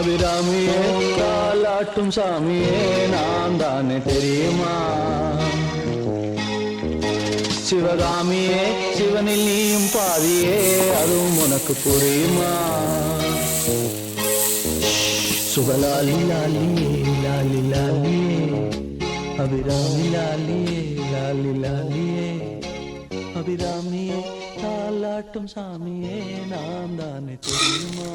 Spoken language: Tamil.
அபிராமியே தாலாட்டும் சாமியே நான் தானே தெரியுமா? சிவகாமியே சிவனில் நீயும் பாதியே அதுவும் உனக்கு புரியுமா? சுகலாலி லாலியே லாலி லாலியே அபிராமி லாலியே லாலி லாலியே அபிராமியே தாலாட்டும் சாமியே நான் தானே தெரியுமா?